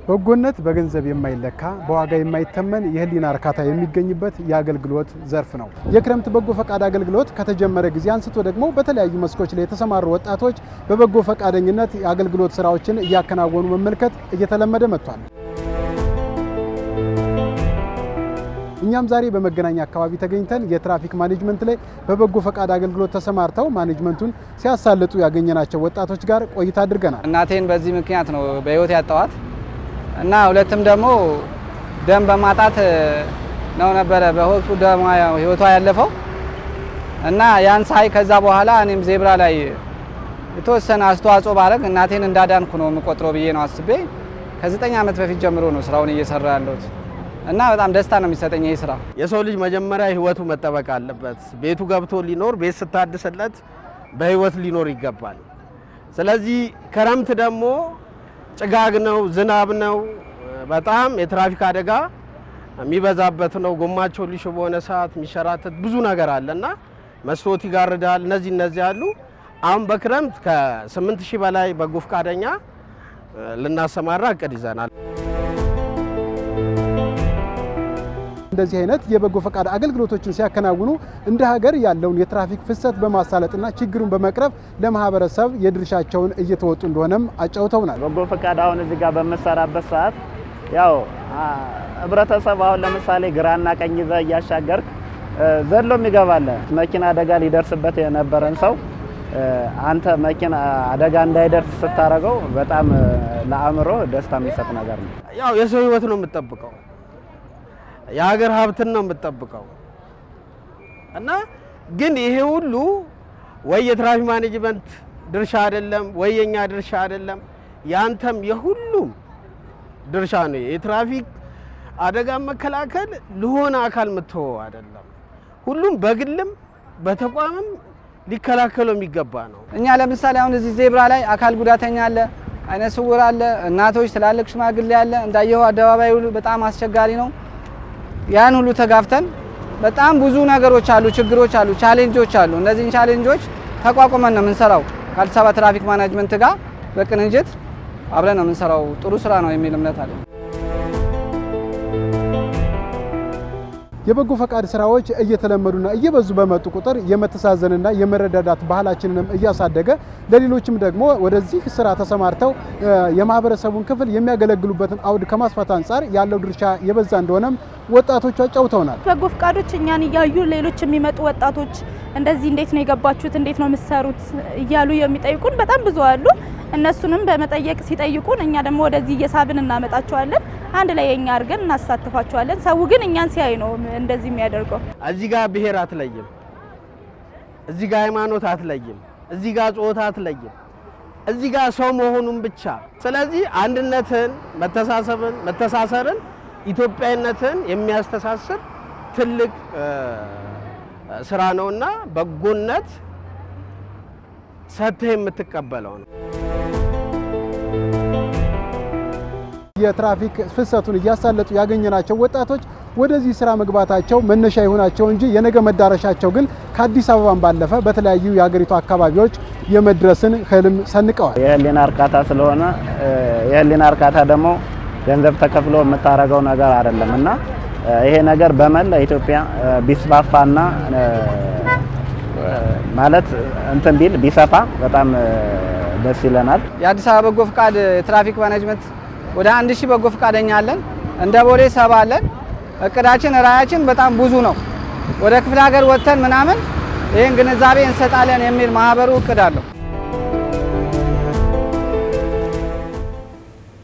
በጎነት በገንዘብ የማይለካ በዋጋ የማይተመን የህሊና እርካታ የሚገኝበት የአገልግሎት ዘርፍ ነው። የክረምት በጎ ፈቃድ አገልግሎት ከተጀመረ ጊዜ አንስቶ ደግሞ በተለያዩ መስኮች ላይ የተሰማሩ ወጣቶች በበጎ ፈቃደኝነት የአገልግሎት ስራዎችን እያከናወኑ መመልከት እየተለመደ መጥቷል። እኛም ዛሬ በመገናኛ አካባቢ ተገኝተን የትራፊክ ማኔጅመንት ላይ በበጎ ፈቃድ አገልግሎት ተሰማርተው ማኔጅመንቱን ሲያሳልጡ ያገኘናቸው ወጣቶች ጋር ቆይታ አድርገናል። እናቴን በዚህ ምክንያት ነው በህይወት ያጣዋት እና ሁለትም ደግሞ ደም በማጣት ነው ነበረ በወቅቱ ደም ህይወቷ ያለፈው እና ያን ሳይ ከዛ በኋላ እኔም ዜብራ ላይ የተወሰነ አስተዋጽኦ ባረግ እናቴን እንዳዳንኩ ነው የምቆጥረው ብዬ ነው አስቤ ከ9 ዓመት በፊት ጀምሮ ነው ስራውን እየሰራ ያለሁት እና በጣም ደስታ ነው የሚሰጠኝ ይሄ ስራ። የሰው ልጅ መጀመሪያ ህይወቱ መጠበቅ አለበት። ቤቱ ገብቶ ሊኖር ቤት ስታድስለት በህይወት ሊኖር ይገባል። ስለዚህ ክረምት ደግሞ ጭጋግ ነው፣ ዝናብ ነው፣ በጣም የትራፊክ አደጋ የሚበዛበት ነው። ጎማቸው ሊሾ በሆነ ሰዓት የሚሸራተት ብዙ ነገር አለና መስታወት ይጋርዳል። እነዚህ አሉ። አሁን በክረምት ከ8000 በላይ በጎ ፈቃደኛ ልናሰማራ እቅድ ይዘናል። እንደዚህ አይነት የበጎ ፈቃድ አገልግሎቶችን ሲያከናውኑ እንደ ሀገር ያለውን የትራፊክ ፍሰት በማሳለጥና ችግሩን በመቅረፍ ለማህበረሰብ የድርሻቸውን እየተወጡ እንደሆነም አጫውተውናል። በጎ ፈቃድ አሁን እዚህ ጋር በመሰራበት ሰዓት ያው ህብረተሰብ አሁን ለምሳሌ ግራና ቀኝ ይዘህ እያሻገርክ ዘሎም ይገባል። መኪና አደጋ ሊደርስበት የነበረን ሰው አንተ መኪና አደጋ እንዳይደርስ ስታረገው በጣም ለአእምሮ ደስታ የሚሰጥ ነገር ነው። ያው የሰው ህይወት ነው የምትጠብቀው፣ የሀገር ሀብትን ነው የምትጠብቀው እና ግን ይሄ ሁሉ ወይ የትራፊክ ማኔጅመንት ድርሻ አይደለም ወይ የኛ ድርሻ አይደለም፣ ያንተም የሁሉም ድርሻ ነው። የትራፊክ አደጋ መከላከል ለሆነ አካል መተው አይደለም፣ ሁሉም በግልም በተቋምም ሊከላከለው የሚገባ ነው። እኛ ለምሳሌ አሁን እዚህ ዜብራ ላይ አካል ጉዳተኛ አለ፣ አይነ ስውር አለ፣ እናቶች፣ ትላልቅ ሽማግሌ አለ። እንዳየው አደባባዩ በጣም አስቸጋሪ ነው። ያን ሁሉ ተጋፍተን በጣም ብዙ ነገሮች አሉ፣ ችግሮች አሉ፣ ቻሌንጆች አሉ። እነዚህን ቻሌንጆች ተቋቁመን ነው የምንሰራው። ከአዲስ አበባ ትራፊክ ማኔጅመንት ጋር በቅንጅት አብረን ነው የምንሰራው። ጥሩ ስራ ነው የሚል እምነት አለ። የበጎ ፈቃድ ስራዎች እየተለመዱና እየበዙ በመጡ ቁጥር የመተሳዘንና የመረዳዳት ባህላችንንም እያሳደገ ለሌሎችም ደግሞ ወደዚህ ስራ ተሰማርተው የማህበረሰቡን ክፍል የሚያገለግሉበትን አውድ ከማስፋት አንጻር ያለው ድርሻ የበዛ እንደሆነም ወጣቶቹ አጫውተውናል። በጎ ፈቃዶች እኛን እያዩ ሌሎች የሚመጡ ወጣቶች እንደዚህ እንዴት ነው የገባችሁት፣ እንዴት ነው የምትሰሩት እያሉ የሚጠይቁን በጣም ብዙ አሉ። እነሱንም በመጠየቅ ሲጠይቁን እኛ ደግሞ ወደዚህ እየሳብን እናመጣቸዋለን። አንድ ላይ የኛ አድርገን እናሳትፋቸዋለን። ሰው ግን እኛን ሲያይ ነው እንደዚህ የሚያደርገው። እዚህ ጋር ብሔር አትለይም፣ እዚህ ጋር ሃይማኖት አትለይም፣ እዚህ ጋር ጾታ አትለይም፣ እዚህ ጋር ሰው መሆኑን ብቻ። ስለዚህ አንድነትን፣ መተሳሰብን፣ መተሳሰርን፣ ኢትዮጵያዊነትን የሚያስተሳስር ትልቅ ስራ ነውና በጎነት ሰጥተህ የምትቀበለው ነው። የትራፊክ ፍሰቱን እያሳለጡ ያገኘናቸው ወጣቶች ወደዚህ ስራ መግባታቸው መነሻ ይሆናቸው እንጂ የነገ መዳረሻቸው ግን ከአዲስ አበባን ባለፈ በተለያዩ የሀገሪቱ አካባቢዎች የመድረስን ህልም ሰንቀዋል። የህሊና እርካታ ስለሆነ የህሊና እርካታ ደግሞ ገንዘብ ተከፍሎ የምታረገው ነገር አይደለም እና ይሄ ነገር በመላ ኢትዮጵያ ቢስፋፋና ማለት እንትን ቢል ቢሰፋ በጣም ደስ ይለናል። የአዲስ አበባ በጎ ፈቃድ የትራፊክ ማኔጅመንት ወደ 1000 በጎ ፈቃደኛ አለን። እንደ ቦሌ 7 አለን። እቅዳችን ራያችን በጣም ብዙ ነው። ወደ ክፍለ ሀገር ወጥተን ምናምን ይሄን ግንዛቤ እንሰጣለን የሚል ማህበሩ እቅድ አለው።